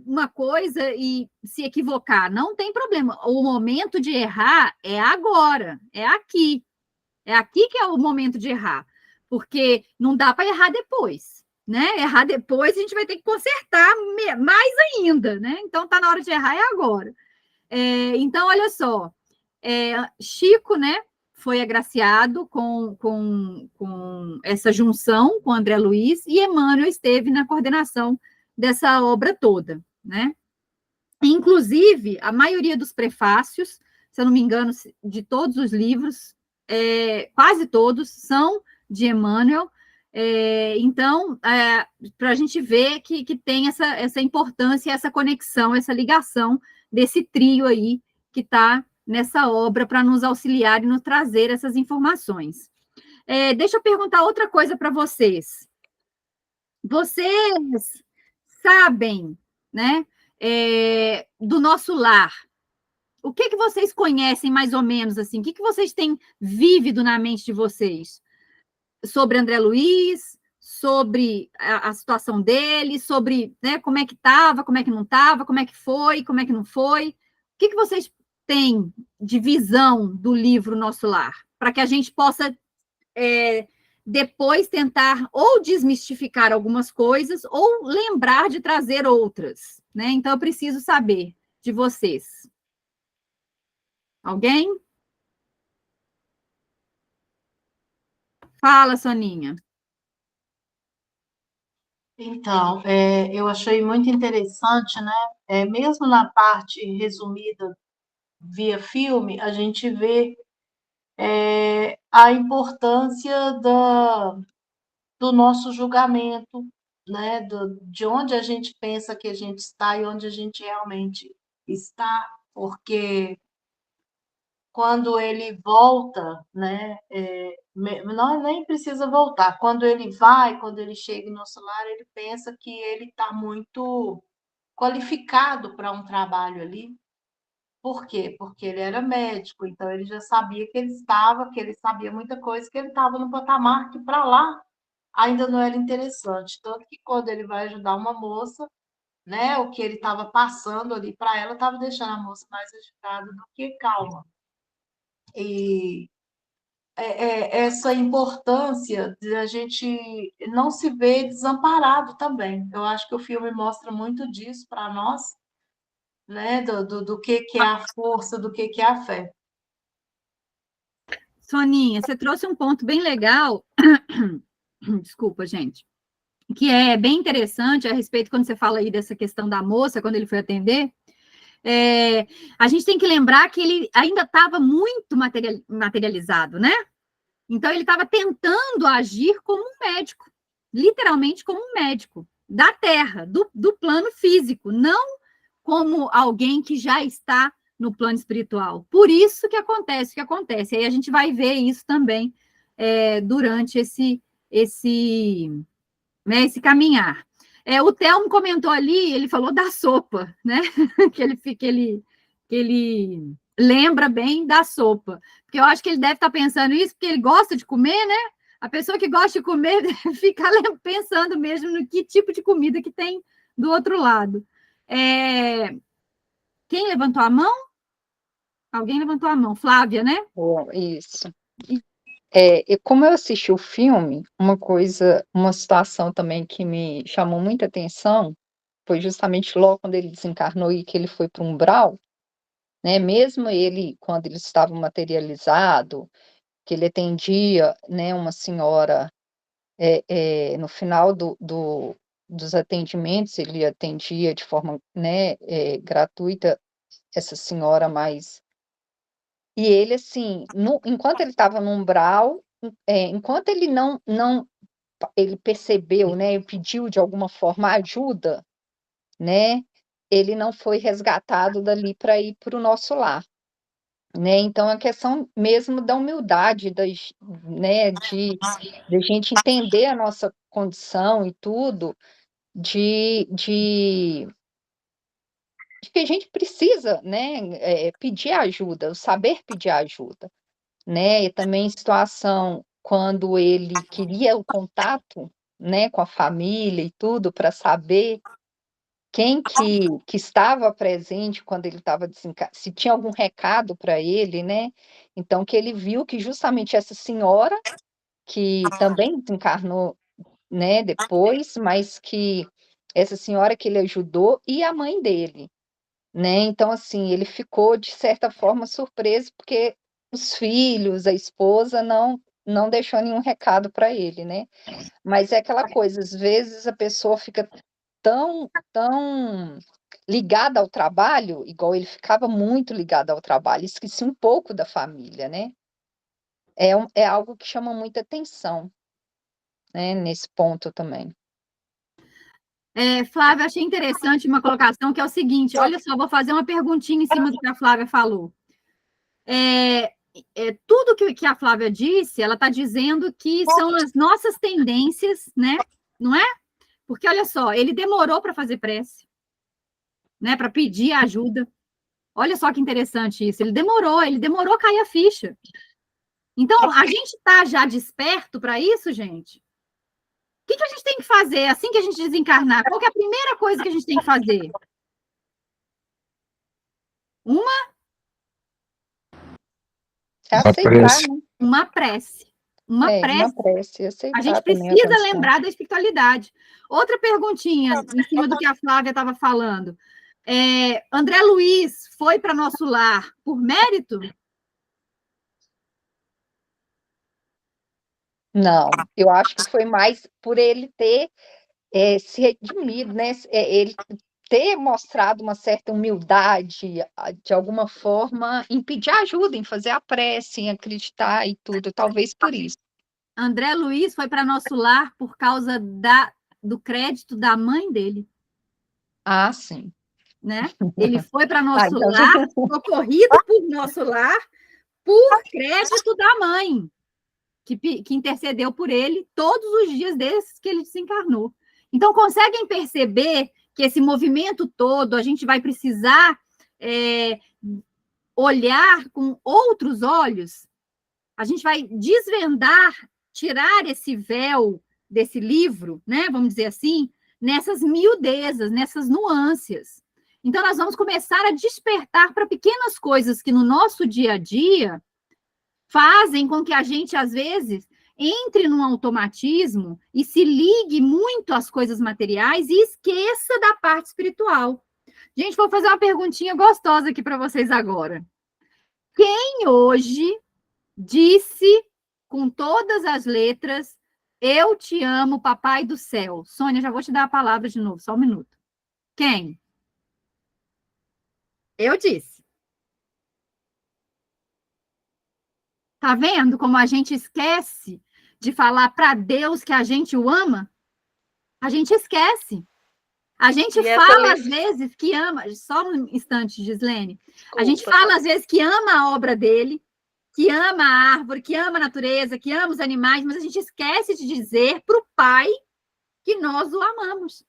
uma coisa e se equivocar. Não tem problema. O momento de errar é agora, é aqui. É aqui que é o momento de errar. Porque não dá para errar depois, né? Errar depois, a gente vai ter que consertar mais ainda, né? Então, tá na hora de errar, é agora. Então, olha só. Chico, né? Foi agraciado com essa junção com André Luiz, e Emmanuel esteve na coordenação dessa obra toda, né? Inclusive, a maioria dos prefácios, se eu não me engano, de todos os livros, quase todos, são de Emmanuel. Então, para a gente ver que tem essa importância, essa conexão, essa ligação desse trio aí que está nessa obra para nos auxiliar e nos trazer essas informações. Deixa eu perguntar outra coisa para vocês. Vocês sabem, né, do nosso lar? O que vocês conhecem mais ou menos assim? O que vocês têm vívido na mente de vocês? Sobre André Luiz, sobre a situação dele, sobre, né, como é que estava, como é que não estava, como é que foi, como é que não foi. O que vocês têm de visão do livro Nosso Lar? Para que a gente possa depois tentar ou desmistificar algumas coisas ou lembrar de trazer outras, né? Então, eu preciso saber de vocês. Alguém? Fala, Soninha. Então, eu achei muito interessante, né? Mesmo na parte resumida via filme, a gente vê a importância do nosso julgamento, né, de onde a gente pensa que a gente está e onde a gente realmente está, porque quando ele volta, né, não nem precisa voltar, quando ele vai, quando ele chega no nosso lar, ele pensa que ele está muito qualificado para um trabalho ali. Por quê? Porque ele era médico, então ele já sabia que ele sabia muita coisa, que ele estava no patamar que para lá ainda não era interessante. Tanto que quando ele vai ajudar uma moça, né, o que ele estava passando ali para ela estava deixando a moça mais agitada do que calma. E essa importância de a gente não se ver desamparado também. Eu acho que o filme mostra muito disso para nós, né, do que é a força, do que é a fé. Soninha, você trouxe um ponto bem legal, desculpa, gente, que é bem interessante a respeito quando você fala aí dessa questão da moça, quando ele foi atender. A gente tem que lembrar que ele ainda estava muito materializado, né? Então, ele estava tentando agir como um médico, literalmente como um médico da Terra, do plano físico, não como alguém que já está no plano espiritual. Por isso que acontece o que acontece. Aí a gente vai ver isso também durante esse caminhar. O Telmo comentou ali, ele falou da sopa, né? que ele lembra bem da sopa. Porque eu acho que ele deve estar pensando isso, porque ele gosta de comer, né? A pessoa que gosta de comer fica pensando mesmo no que tipo de comida que tem do outro lado. Quem levantou a mão? Alguém levantou a mão. Flávia, né? Isso. E como eu assisti o filme, uma situação também que me chamou muita atenção foi justamente logo quando ele desencarnou e que ele foi para o umbral, né? Mesmo ele, quando ele estava materializado, que ele atendia, né, uma senhora, no final dos atendimentos, ele atendia de forma, né, gratuita essa senhora mais. E ele, assim, enquanto ele estava no umbral, enquanto ele não ele percebeu, né, pediu de alguma forma ajuda, né, ele não foi resgatado dali para ir para o nosso lar, né? Então, a questão mesmo da humildade, né, de a gente entender a nossa condição e tudo, de que a gente precisa, né, pedir ajuda, o saber pedir ajuda, né? E também situação quando ele queria o contato, né, com a família e tudo, para saber quem que estava presente quando ele estava desencarnado, se tinha algum recado para ele, né? Então, que ele viu que justamente essa senhora, que também desencarnou, né, depois, mas que essa senhora que ele ajudou e a mãe dele, né? Então, assim, ele ficou, de certa forma, surpreso, porque os filhos, a esposa, não deixou nenhum recado para ele, né? Mas é aquela coisa, às vezes a pessoa fica tão ligada ao trabalho, igual ele ficava muito ligado ao trabalho, esqueci um pouco da família, né? É algo que chama muita atenção, né, nesse ponto também. Flávia, achei interessante uma colocação que é o seguinte, olha só, vou fazer uma perguntinha em cima do que a Flávia falou. Tudo que a Flávia disse, ela está dizendo que são as nossas tendências, né? Não é? Porque, olha só, ele demorou para fazer prece, né? Para pedir ajuda. Olha só que interessante isso. Ele demorou a cair a ficha. Então, a gente está já desperto para isso, gente? O que a gente tem que fazer assim que a gente desencarnar? Qual que é a primeira coisa que a gente tem que fazer? Uma prece. Uma prece. Aceitar, a gente precisa lembrar da espiritualidade. Outra perguntinha, em cima do que a Flávia estava falando. André Luiz foi para nosso lar por mérito? Não, eu acho que foi mais por ele ter se redimido, né? Ele ter mostrado uma certa humildade, de alguma forma, em pedir ajuda, em fazer a prece, em acreditar e tudo, talvez por isso. André Luiz foi para nosso lar por causa do crédito da mãe dele. Ah, sim. Né? Ele foi para nosso então lar, socorrido por nosso lar, por crédito da mãe, que intercedeu por ele todos os dias desde que ele desencarnou. Então, conseguem perceber que esse movimento todo, a gente vai precisar olhar com outros olhos, a gente vai desvendar, tirar esse véu desse livro, né, vamos dizer assim, nessas miudezas, nessas nuances. Então, nós vamos começar a despertar para pequenas coisas que no nosso dia a dia fazem com que a gente, às vezes, entre num automatismo e se ligue muito às coisas materiais e esqueça da parte espiritual. Gente, vou fazer uma perguntinha gostosa aqui para vocês agora. Quem hoje disse, com todas as letras, eu te amo, papai do céu? Sônia, já vou te dar a palavra de novo, só um minuto. Quem? Eu disse. Tá vendo como a gente esquece de falar para Deus que a gente o ama? A gente esquece. A gente fala, às vezes, que ama... Só um instante, Gislene. A gente fala, às vezes, que ama a obra dele, que ama a árvore, que ama a natureza, que ama os animais, mas a gente esquece de dizer para o Pai que nós o amamos.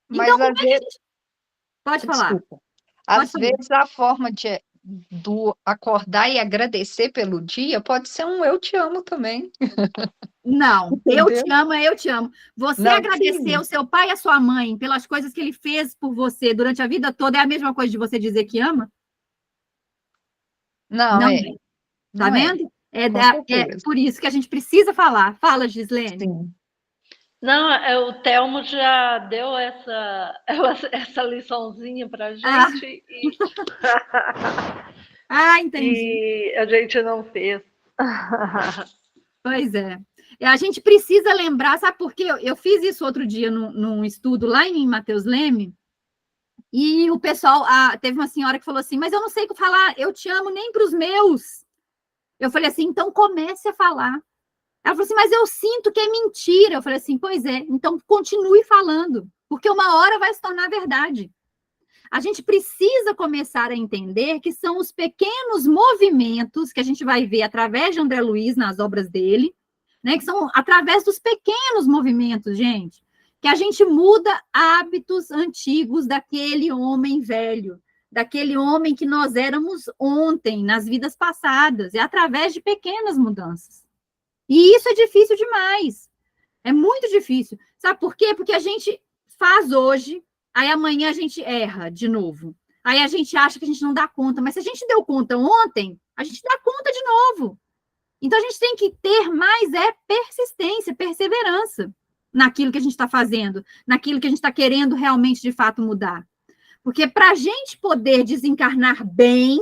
Mas então, às vezes... Pode falar. Desculpa. Às vezes, a forma do acordar e agradecer pelo dia pode ser um eu te amo também. Não, Entendeu? eu te amo, eu te amo. Você Não, agradecer o seu pai e a sua mãe pelas coisas que ele fez por você durante a vida toda é a mesma coisa de você dizer que ama? Não, Não é. é. Tá Não é. vendo? Com É certeza. por isso que a gente precisa falar. Fala, Gislene. Sim. Não, o Telmo já deu essa liçãozinha para a gente entendi. e a gente não fez. Pois é. A gente precisa lembrar, sabe por quê? Eu fiz isso outro dia num estudo lá em Mateus Leme, e o pessoal, teve uma senhora que falou assim, mas eu não sei o que falar, eu te amo nem para os meus. Eu falei assim, então comece a falar. Ela falou assim, mas eu sinto que é mentira. Eu falei assim, pois é, então continue falando, porque uma hora vai se tornar verdade. A gente precisa começar a entender que são os pequenos movimentos que a gente vai ver através de André Luiz nas obras dele, né? Que são através dos pequenos movimentos, gente, que a gente muda hábitos antigos daquele homem velho, daquele homem que nós éramos ontem, nas vidas passadas, é através de pequenas mudanças. E isso é difícil demais. É muito difícil. Sabe por quê? Porque a gente faz hoje, aí amanhã a gente erra de novo. Aí a gente acha que a gente não dá conta. Mas se a gente deu conta ontem, a gente dá conta de novo. Então a gente tem que ter mais persistência, perseverança naquilo que a gente está fazendo, naquilo que a gente está querendo realmente, de fato, mudar. Porque para a gente poder desencarnar bem,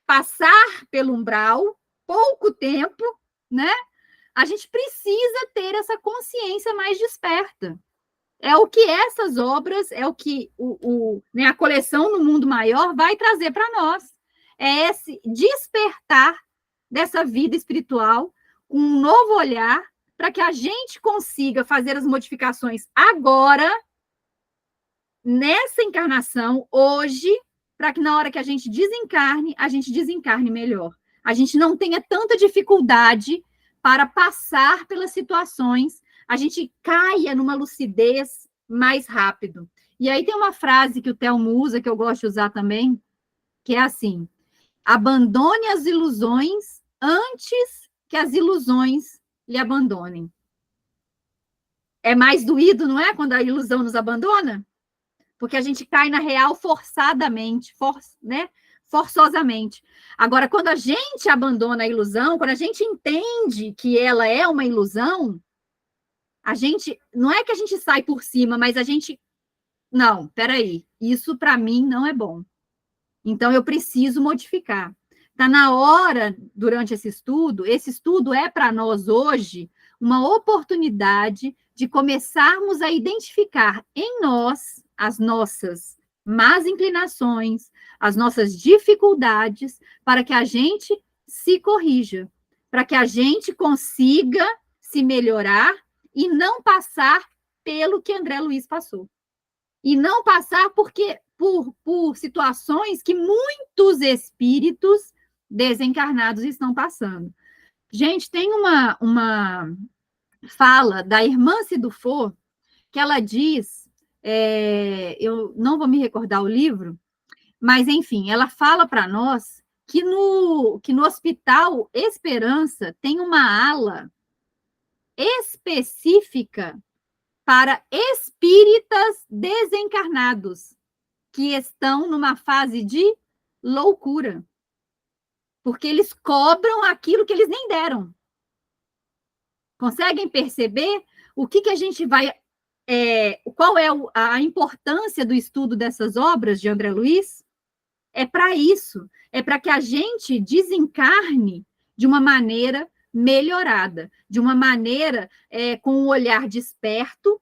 passar pelo umbral, pouco tempo, né? A gente precisa ter essa consciência mais desperta. É o que essas obras, é o que né, a coleção No Mundo Maior vai trazer para nós. É esse despertar dessa vida espiritual, um novo olhar, para que a gente consiga fazer as modificações agora, nessa encarnação, hoje, para que na hora que a gente desencarne melhor. A gente não tenha tanta dificuldade para passar pelas situações, a gente caia numa lucidez mais rápido. E aí tem uma frase que o Telmo usa, que eu gosto de usar também, que é assim, abandone as ilusões antes que as ilusões lhe abandonem. É mais doído, não é? Quando a ilusão nos abandona? Porque a gente cai na real forçadamente, né? Forçosamente. Agora, quando a gente abandona a ilusão, quando a gente entende que ela é uma ilusão, a gente, não é que a gente sai por cima, mas a gente, não, peraí, isso para mim não é bom. Então, eu preciso modificar. Está na hora, durante esse estudo é para nós hoje uma oportunidade de começarmos a identificar em nós as nossas más inclinações, as nossas dificuldades, para que a gente se corrija, para que a gente consiga se melhorar e não passar pelo que André Luiz passou. E não passar por situações que muitos espíritos desencarnados estão passando. Gente, tem uma fala da irmã Cidufo, que ela diz, eu não vou me recordar o livro, mas, enfim, ela fala para nós que no Hospital Esperança tem uma ala específica para espíritas desencarnados que estão numa fase de loucura, porque eles cobram aquilo que eles nem deram. Conseguem perceber o que a gente vai... qual é a importância do estudo dessas obras de André Luiz? É para isso, é para que a gente desencarne de uma maneira melhorada, de uma maneira com um olhar desperto,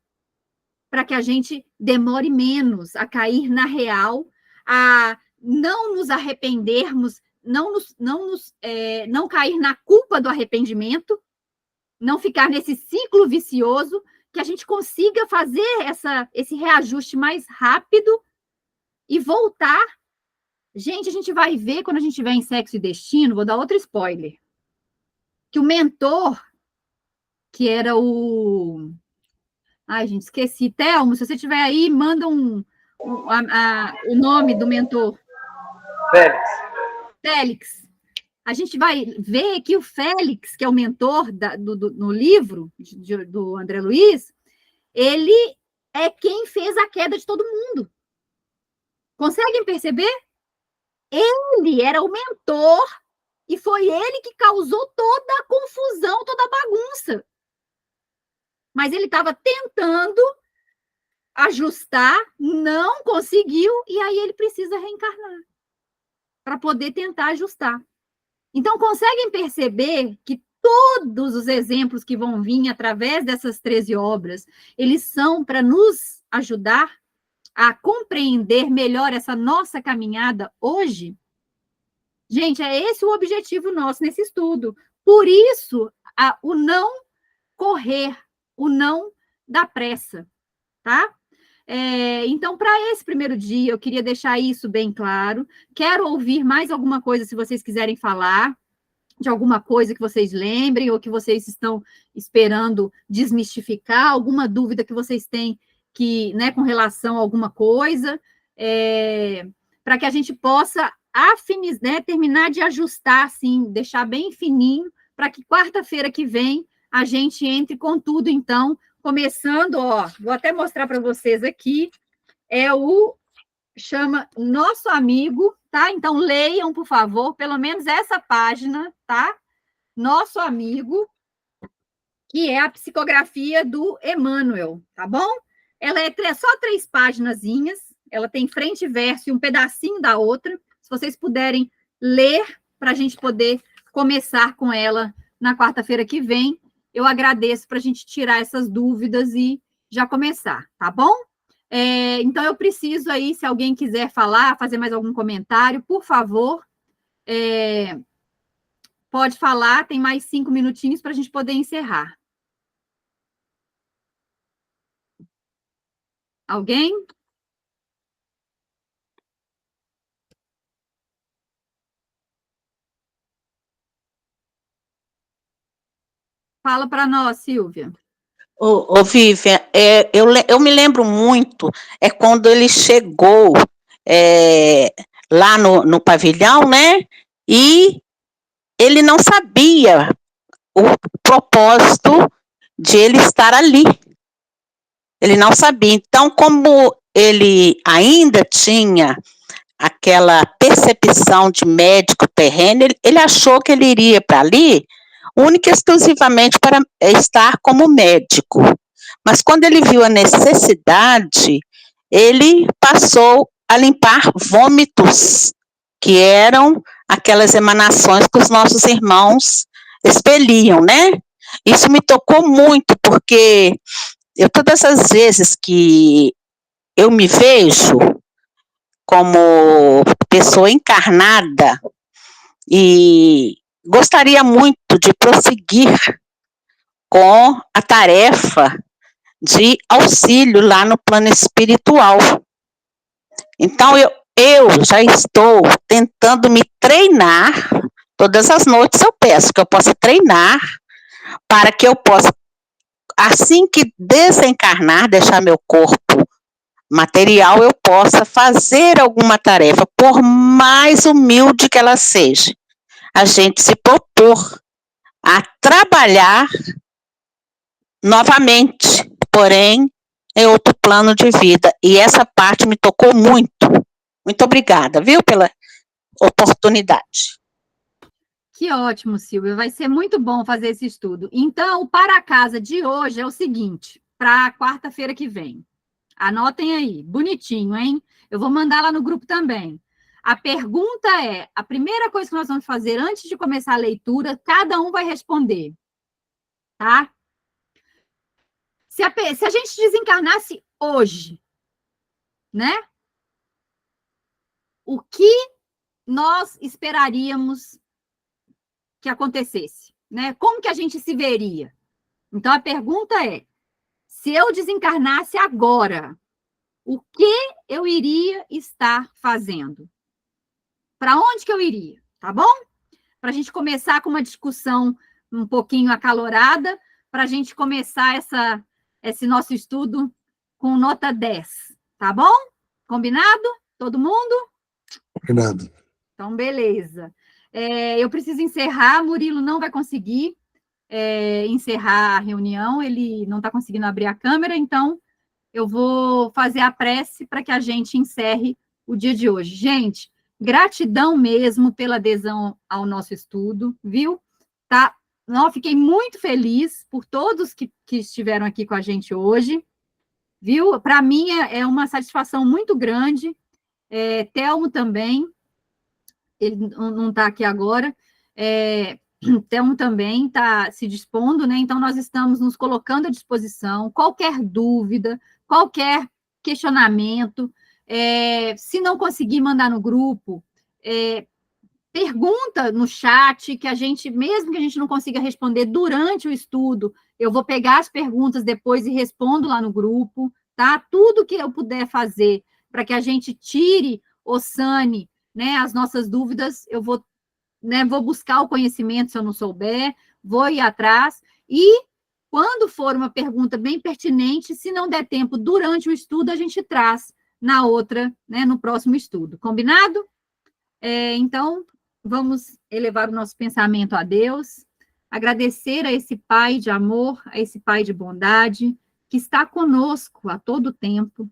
para que a gente demore menos a cair na real, a não nos arrependermos, não cair na culpa do arrependimento, não ficar nesse ciclo vicioso, que a gente consiga fazer esse reajuste mais rápido e voltar. Gente, a gente vai ver quando a gente estiver em Sexo e Destino, vou dar outro spoiler, que o mentor, que era o... Ai, gente, esqueci. Thelmo, se você estiver aí, manda o nome do mentor. Félix. A gente vai ver que o Félix, que é o mentor no livro do André Luiz, ele é quem fez a queda de todo mundo. Conseguem perceber? Ele era o mentor e foi ele que causou toda a confusão, toda a bagunça. Mas ele estava tentando ajustar, não conseguiu, e aí ele precisa reencarnar para poder tentar ajustar. Então, conseguem perceber que todos os exemplos que vão vir através dessas 13 obras, eles são para nos ajudar a compreender melhor essa nossa caminhada hoje? Gente, é esse o objetivo nosso nesse estudo. Por isso, o não correr, o não dar pressa, tá? Então, para esse primeiro dia, eu queria deixar isso bem claro. Quero ouvir mais alguma coisa, se vocês quiserem falar, de alguma coisa que vocês lembrem, ou que vocês estão esperando desmistificar, alguma dúvida que vocês têm com relação a alguma coisa, para que a gente possa terminar de ajustar, assim, deixar bem fininho, para que quarta-feira que vem a gente entre com tudo, então, começando, vou até mostrar para vocês aqui, chama Nosso Amigo, tá? Então, leiam, por favor, pelo menos essa página, tá? Nosso Amigo, que é a psicografia do Emmanuel, tá bom? Ela é só 3 páginazinhas, ela tem frente e verso e um pedacinho da outra. Se vocês puderem ler, para a gente poder começar com ela na quarta-feira que vem, eu agradeço para a gente tirar essas dúvidas e já começar, tá bom? Então, eu preciso aí, se alguém quiser falar, fazer mais algum comentário, por favor, pode falar, tem mais 5 minutinhos para a gente poder encerrar. Alguém? Fala para nós, Silvia. Ô Vivian, eu me lembro muito, quando ele chegou lá no pavilhão, né? E ele não sabia o propósito de ele estar ali. Ele não sabia. Então, como ele ainda tinha aquela percepção de médico terreno, ele achou que ele iria para ali única e exclusivamente para estar como médico. Mas quando ele viu a necessidade, ele passou a limpar vômitos, que eram aquelas emanações que os nossos irmãos expeliam, né? Isso me tocou muito, porque todas as vezes que eu me vejo como pessoa encarnada e gostaria muito de prosseguir com a tarefa de auxílio lá no plano espiritual. Então, eu já estou tentando me treinar, todas as noites eu peço que eu possa treinar, para que eu possa, assim que desencarnar, deixar meu corpo material, eu possa fazer alguma tarefa, por mais humilde que ela seja. A gente se propor a trabalhar novamente, porém, em outro plano de vida. E essa parte me tocou muito. Muito obrigada, viu, pela oportunidade. Que ótimo, Silvia. Vai ser muito bom fazer esse estudo. Então, o para casa de hoje é o seguinte, para quarta-feira que vem. Anotem aí, bonitinho, hein? Eu vou mandar lá no grupo também. A pergunta é, a primeira coisa que nós vamos fazer antes de começar a leitura, cada um vai responder, tá? Se a gente desencarnasse hoje, né? O que nós esperaríamos que acontecesse, né? Como que a gente se veria? Então, a pergunta é, se eu desencarnasse agora, o que eu iria estar fazendo? Para onde que eu iria? Tá bom? Para a gente começar com uma discussão um pouquinho acalorada, para a gente começar esse nosso estudo com nota 10. Tá bom? Combinado? Todo mundo? Combinado. Então, beleza. Eu preciso encerrar, Murilo não vai conseguir encerrar a reunião, ele não está conseguindo abrir a câmera, então eu vou fazer a prece para que a gente encerre o dia de hoje. Gente, gratidão mesmo pela adesão ao nosso estudo, viu? Tá? Não, fiquei muito feliz por todos que estiveram aqui com a gente hoje, viu? Para mim é uma satisfação muito grande, Telmo também, ele não está aqui agora, Telmo também está se dispondo, né? Então, nós estamos nos colocando à disposição, qualquer dúvida, qualquer questionamento, se não conseguir mandar no grupo, pergunta no chat, que a gente, mesmo que a gente não consiga responder durante o estudo, eu vou pegar as perguntas depois e respondo lá no grupo, tá? Tudo que eu puder fazer para que a gente tire ou sane, né, as nossas dúvidas, eu vou buscar o conhecimento se eu não souber, vou ir atrás, e quando for uma pergunta bem pertinente, se não der tempo durante o estudo, a gente traz na outra, né, no próximo estudo. Combinado? Então, vamos elevar o nosso pensamento a Deus, agradecer a esse Pai de amor, a esse Pai de bondade, que está conosco a todo tempo,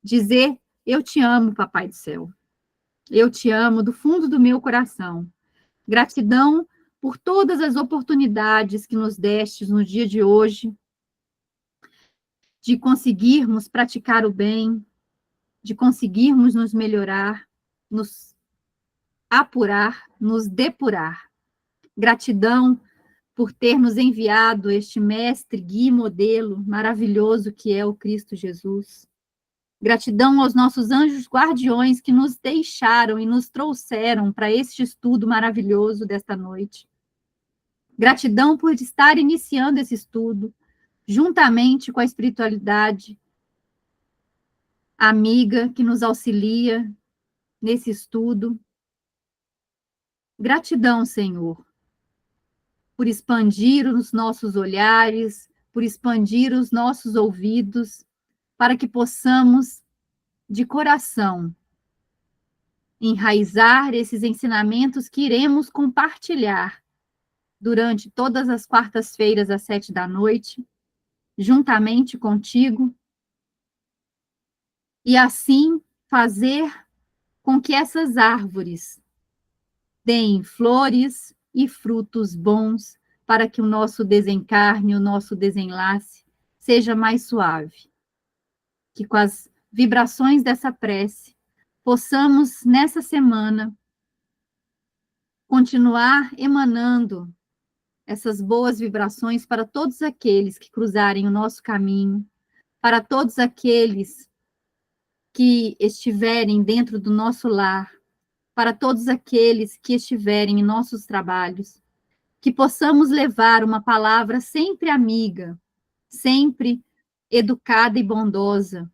dizer, eu te amo, Papai do Céu, eu te amo do fundo do meu coração. Gratidão por todas as oportunidades que nos destes no dia de hoje, de conseguirmos praticar o bem, de conseguirmos nos melhorar, nos apurar, nos depurar. Gratidão por ter nos enviado este mestre, guia e modelo maravilhoso que é o Cristo Jesus. Gratidão aos nossos anjos guardiões que nos deixaram e nos trouxeram para este estudo maravilhoso desta noite. Gratidão por estar iniciando esse estudo, juntamente com a espiritualidade amiga que nos auxilia nesse estudo. Gratidão, Senhor, por expandir os nossos olhares, por expandir os nossos ouvidos, para que possamos, de coração, enraizar esses ensinamentos que iremos compartilhar durante todas as quartas-feiras, às 7h, juntamente contigo, e assim fazer com que essas árvores deem flores e frutos bons para que o nosso desencarne, o nosso desenlace seja mais suave. Que com as vibrações dessa prece, possamos, nessa semana, continuar emanando essas boas vibrações para todos aqueles que cruzarem o nosso caminho, para todos aqueles que estiverem dentro do nosso lar, para todos aqueles que estiverem em nossos trabalhos, que possamos levar uma palavra sempre amiga, sempre educada e bondosa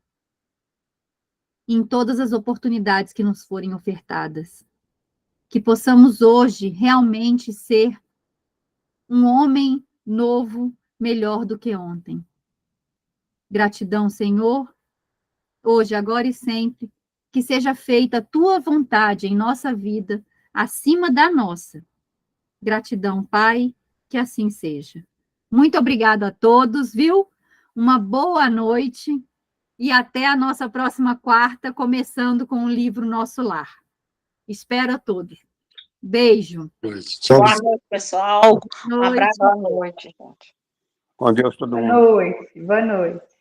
em todas as oportunidades que nos forem ofertadas. Que possamos hoje realmente ser um homem novo, melhor do que ontem. Gratidão, Senhor, hoje, agora e sempre, que seja feita a tua vontade em nossa vida, acima da nossa. Gratidão, Pai, que assim seja. Muito obrigada a todos, viu? Uma boa noite e até a nossa próxima quarta, começando com o livro Nosso Lar. Espero a todos. Beijo. Boa noite, pessoal. Boa Um abraço. noite. Boa noite, gente. Com Deus, todo mundo. Boa noite. Boa noite.